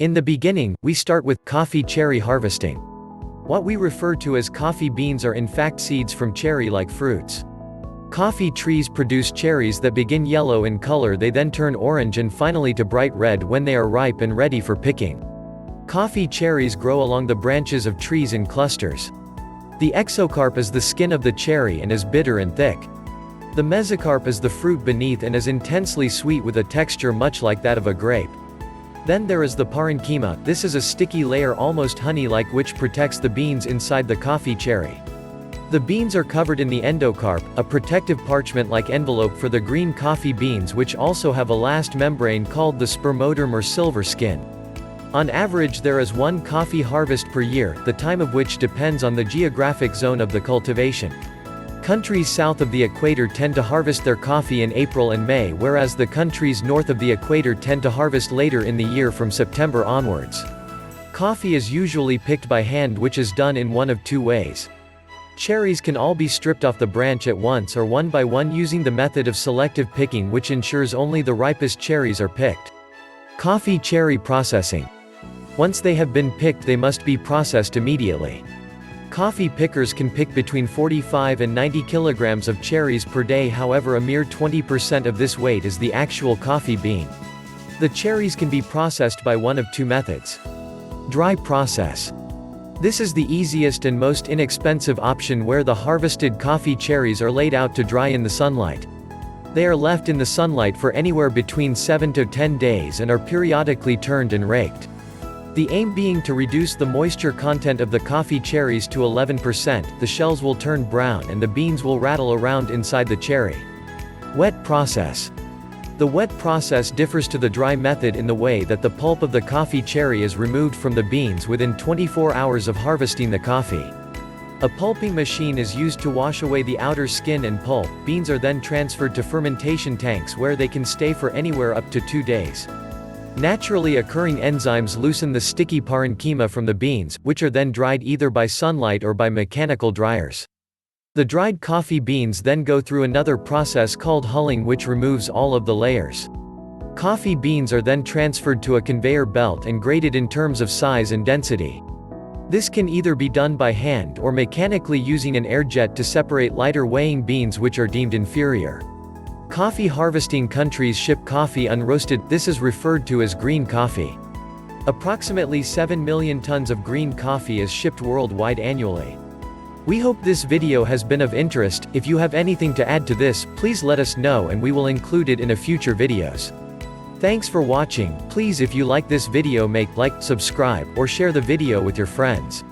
In the beginning, we start with coffee cherry harvesting. What we refer to as coffee beans are in fact seeds from cherry-like fruits. Coffee trees produce cherries that begin yellow in color, they then turn orange and finally to bright red when they are ripe and ready for picking. Coffee cherries grow along the branches of trees in clusters. The exocarp is the skin of the cherry and is bitter and thick. The mesocarp is the fruit beneath and is intensely sweet with a texture much like that of a grape. Then there is the parenchyma. This is a sticky layer almost honey-like which protects the beans inside the coffee cherry. The beans are covered in the endocarp, a protective parchment-like envelope for the green coffee beans, which also have a last membrane called the spermoderm or silver skin. On average there is one coffee harvest per year, the time of which depends on the geographic zone of the cultivation. Countries south of the equator tend to harvest their coffee in April and May, whereas the countries north of the equator tend to harvest later in the year from September onwards. Coffee is usually picked by hand, which is done in one of two ways. Cherries can all be stripped off the branch at once or one by one using the method of selective picking, which ensures only the ripest cherries are picked. Coffee cherry processing. Once they have been picked, they must be processed immediately. Coffee pickers can pick between 45 and 90 kilograms of cherries per day, however a mere 20% of this weight is the actual coffee bean. The cherries can be processed by one of two methods. Dry process. This is the easiest and most inexpensive option, where the harvested coffee cherries are laid out to dry in the sunlight. They are left in the sunlight for anywhere between 7 to 10 days and are periodically turned and raked. The aim being to reduce the moisture content of the coffee cherries to 11%, the shells will turn brown and the beans will rattle around inside the cherry. Wet process. The wet process differs to the dry method in the way that the pulp of the coffee cherry is removed from the beans within 24 hours of harvesting the coffee. A pulping machine is used to wash away the outer skin and pulp. Beans are then transferred to fermentation tanks where they can stay for anywhere up to 2 days. Naturally occurring enzymes loosen the sticky parenchyma from the beans, which are then dried either by sunlight or by mechanical dryers. The dried coffee beans then go through another process called hulling, which removes all of the layers. Coffee beans are then transferred to a conveyor belt and graded in terms of size and density. This can either be done by hand or mechanically using an air jet to separate lighter weighing beans which are deemed inferior. Coffee harvesting countries ship coffee unroasted. This is referred to as green coffee. Approximately 7 million tons of green coffee is shipped worldwide annually. We hope this video has been of interest. If you have anything to add to this, please let us know and we will include it in a future videos. Thanks for watching. Please, if you like this video, make like, subscribe, or share the video with your friends.